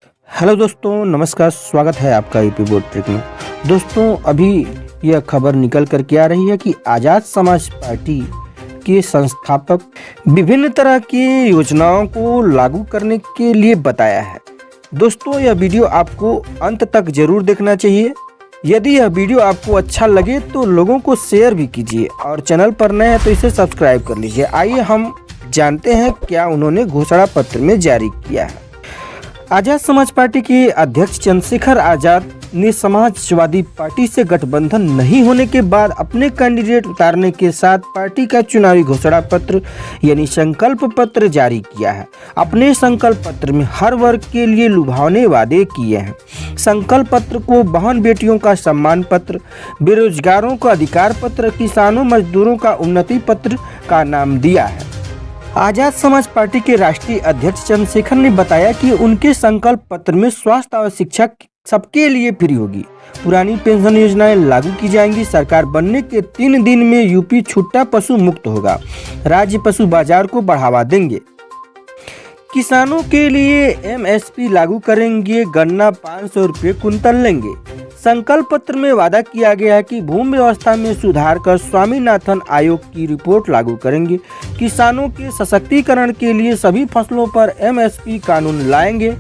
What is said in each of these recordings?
Hello दोस्तों, नमस्कार। स्वागत है आपका यूपी बोर्ड ट्रिक में। दोस्तों, अभी यह खबर निकल कर के आ रही है कि आज़ाद समाज पार्टी के संस्थापक विभिन्न तरह की योजनाओं को लागू करने के लिए बताया है। दोस्तों, यह वीडियो आपको अंत तक जरूर देखना चाहिए। यदि यह वीडियो आपको अच्छा लगे तो लोगों को शेयर भी कीजिए और चैनल पर नए हैं तो इसे सब्सक्राइब कर लीजिए। आइए हम जानते हैं क्या उन्होंने घोषणा पत्र में जारी किया है। आज़ाद समाज पार्टी के अध्यक्ष चंद्रशेखर आज़ाद ने समाजवादी पार्टी से गठबंधन नहीं होने के बाद अपने कैंडिडेट उतारने के साथ पार्टी का चुनावी घोषणा पत्र यानी संकल्प पत्र जारी किया है। अपने संकल्प पत्र में हर वर्ग के लिए लुभावने वादे किए हैं। संकल्प पत्र को बहन बेटियों का सम्मान पत्र, बेरोजगारों का अधिकार पत्र, किसानों मजदूरों का उन्नति पत्र का नाम दिया है। आज़ाद समाज पार्टी के राष्ट्रीय अध्यक्ष चंद्रशेखर ने बताया कि उनके संकल्प पत्र में स्वास्थ्य और शिक्षा सबके लिए फ्री होगी, पुरानी पेंशन योजनाएं लागू की जाएंगी, सरकार बनने के 3 दिन में यूपी छुट्टा पशु मुक्त होगा, राज्य पशु बाजार को बढ़ावा देंगे, किसानों के लिए एमएसपी लागू करेंगे, गन्ना 500 रुपये कुंतल लेंगे। संकल्प पत्र में वादा किया गया है कि भूमि व्यवस्था में सुधार कर स्वामीनाथन आयोग की रिपोर्ट लागू करेंगे, किसानों के सशक्तिकरण के लिए सभी फसलों पर एमएसपी कानून लाएंगे,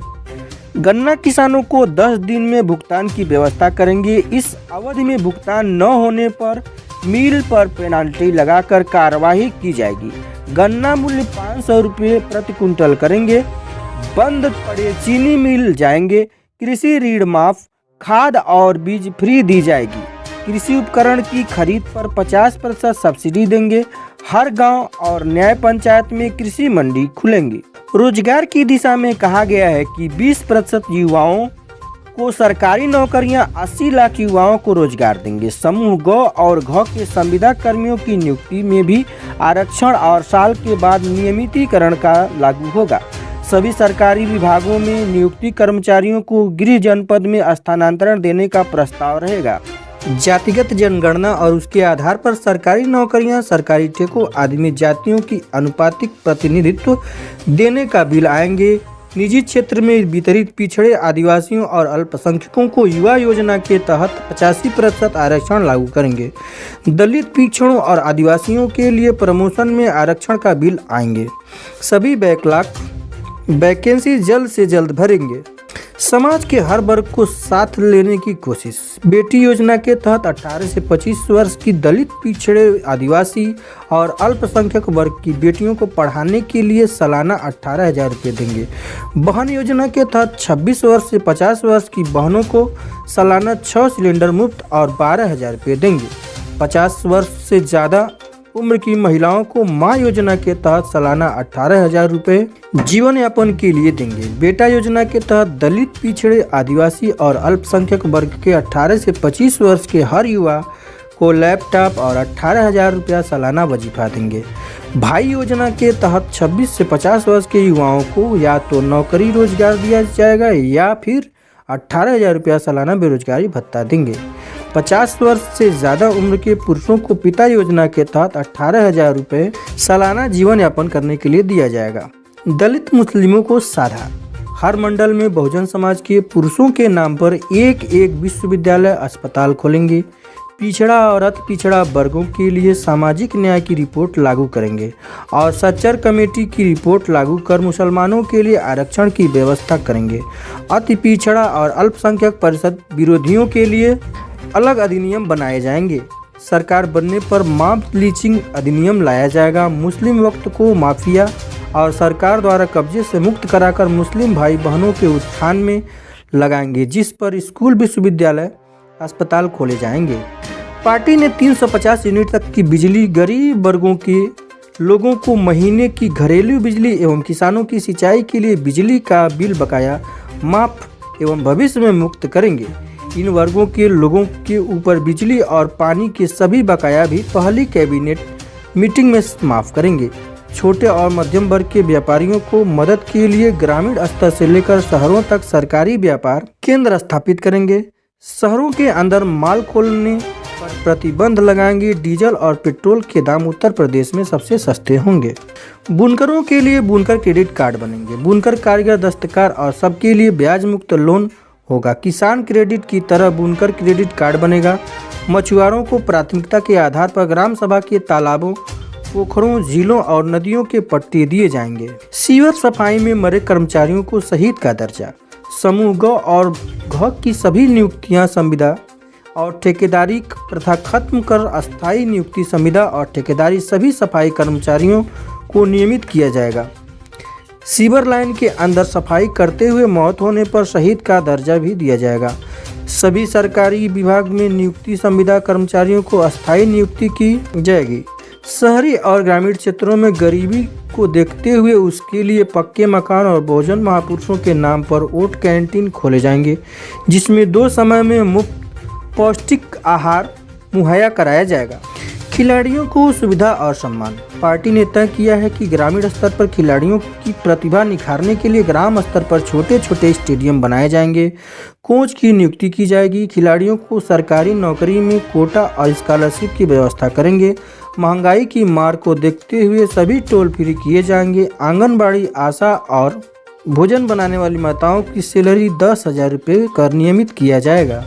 गन्ना किसानों को 10 दिन में भुगतान की व्यवस्था करेंगे। इस अवधि में भुगतान न होने पर मिल पर पेनाल्टी लगाकर कार्रवाई की जाएगी। गन्ना मूल्य 500 रुपये प्रति कुंटल करेंगे। बंद पड़े चीनी मिल जाएंगे। कृषि ऋण माफ, खाद और बीज फ्री दी जाएगी। कृषि उपकरण की खरीद पर 50% सब्सिडी देंगे। हर गांव और न्याय पंचायत में कृषि मंडी खुलेंगी। रोजगार की दिशा में कहा गया है कि 20% युवाओं को सरकारी नौकरियां, 80 लाख युवाओं को रोजगार देंगे। समूह ग और घ के संविदा कर्मियों की नियुक्ति में भी आरक्षण और साल के बाद नियमितीकरण का लागू होगा। सभी सरकारी विभागों में नियुक्ति कर्मचारियों को गृह जनपद में स्थानांतरण देने का प्रस्ताव रहेगा। जातिगत जनगणना और उसके आधार पर सरकारी नौकरियां, सरकारी ठेकों आदि में जातियों की अनुपातिक प्रतिनिधित्व देने का बिल आएंगे। निजी क्षेत्र में वितरित पिछड़े आदिवासियों और अल्पसंख्यकों को युवा योजना के तहत 85% आरक्षण लागू करेंगे। दलित पिछड़ों और आदिवासियों के लिए प्रमोशन में आरक्षण का बिल आएंगे। सभी बैकलॉग वैकेंसी जल्द से जल्द भरेंगे। समाज के हर वर्ग को साथ लेने की कोशिश। बेटी योजना के तहत 18 से 25 वर्ष की दलित, पिछड़े, आदिवासी और अल्पसंख्यक वर्ग की बेटियों को पढ़ाने के लिए सालाना 18,000 रुपये देंगे। बहन योजना के तहत 26 वर्ष से 50 वर्ष की बहनों को सालाना 6 सिलेंडर मुफ्त और 12,000 रुपये देंगे। 50 वर्ष से ज़्यादा उम्र की महिलाओं को माँ योजना के तहत सालाना 18,000 रुपये जीवन यापन के लिए देंगे। बेटा योजना के तहत दलित, पिछड़े, आदिवासी और अल्पसंख्यक वर्ग के 18 से 25 वर्ष के हर युवा को लैपटॉप और 18,000 रुपया सालाना वजीफा देंगे। भाई योजना के तहत 26 से 50 वर्ष के युवाओं को या तो नौकरी रोजगार दिया जाएगा या फिर 18,000 रुपया सालाना बेरोजगारी भत्ता देंगे। 50 वर्ष से ज़्यादा उम्र के पुरुषों को पिता योजना के तहत 18,000 रुपये सालाना जीवन यापन करने के लिए दिया जाएगा। दलित मुस्लिमों को साझा। हर मंडल में बहुजन समाज के पुरुषों के नाम पर एक विश्वविद्यालय अस्पताल खोलेंगे। पिछड़ा और अति पिछड़ा वर्गों के लिए सामाजिक न्याय की रिपोर्ट लागू करेंगे और सच्चर कमेटी की रिपोर्ट लागू कर मुसलमानों के लिए आरक्षण की व्यवस्था करेंगे। अति पिछड़ा और अल्पसंख्यक परिषद विरोधियों के लिए अलग अधिनियम बनाए जाएंगे। सरकार बनने पर मॉब लिंचिंग अधिनियम लाया जाएगा। मुस्लिम वक्त को माफिया और सरकार द्वारा कब्जे से मुक्त कराकर मुस्लिम भाई बहनों के उत्थान में लगाएंगे, जिस पर स्कूल, विश्वविद्यालय, अस्पताल खोले जाएंगे। पार्टी ने 350 यूनिट तक की बिजली गरीब वर्गों के लोगों को महीने की घरेलू बिजली एवं किसानों की सिंचाई के लिए बिजली का बिल बकाया माफ एवं भविष्य में मुक्त करेंगे। इन वर्गों के लोगों के ऊपर बिजली और पानी के सभी बकाया भी पहली कैबिनेट मीटिंग में माफ करेंगे। छोटे और मध्यम वर्ग के व्यापारियों को मदद के लिए ग्रामीण स्तर से लेकर शहरों तक सरकारी व्यापार केंद्र स्थापित करेंगे। शहरों के अंदर माल खोलने पर प्रतिबंध लगाएंगे। डीजल और पेट्रोल के दाम उत्तर प्रदेश में सबसे सस्ते होंगे। बुनकरों के लिए बुनकर क्रेडिट कार्ड बनेंगे। बुनकर, कारीगर, दस्तकार और सबके लिए ब्याज मुक्त लोन होगा। किसान क्रेडिट की तरह बुनकर क्रेडिट कार्ड बनेगा। मछुआरों को प्राथमिकता के आधार पर ग्राम सभा के तालाबों, पोखरों, झीलों और नदियों के पट्टे दिए जाएंगे। सीवर सफाई में मरे कर्मचारियों को शहीद का दर्जा। समूह ग और घ की सभी नियुक्तियां संविदा और ठेकेदारी प्रथा खत्म कर अस्थायी नियुक्ति, संविदा और ठेकेदारी सभी सफाई कर्मचारियों को नियमित किया जाएगा। सीवर लाइन के अंदर सफाई करते हुए मौत होने पर शहीद का दर्जा भी दिया जाएगा। सभी सरकारी विभाग में नियुक्ति, संविदा कर्मचारियों को अस्थायी नियुक्ति की जाएगी। शहरी और ग्रामीण क्षेत्रों में गरीबी को देखते हुए उसके लिए पक्के मकान और भोजन महापुरुषों के नाम पर ओट कैंटीन खोले जाएंगे, जिसमें 2 समय में मुफ्त पौष्टिक आहार मुहैया कराया जाएगा। खिलाड़ियों को सुविधा और सम्मान। पार्टी ने तय किया है कि ग्रामीण स्तर पर खिलाड़ियों की प्रतिभा निखारने के लिए ग्राम स्तर पर छोटे छोटे स्टेडियम बनाए जाएंगे। कोच की नियुक्ति की जाएगी। खिलाड़ियों को सरकारी नौकरी में कोटा और स्कॉलरशिप की व्यवस्था करेंगे। महंगाई की मार को देखते हुए सभी टोल फ्री किए जाएंगे। आंगनबाड़ी, आशा और भोजन बनाने वाली माताओं की सैलरी 10,000 रुपये कर नियमित किया जाएगा।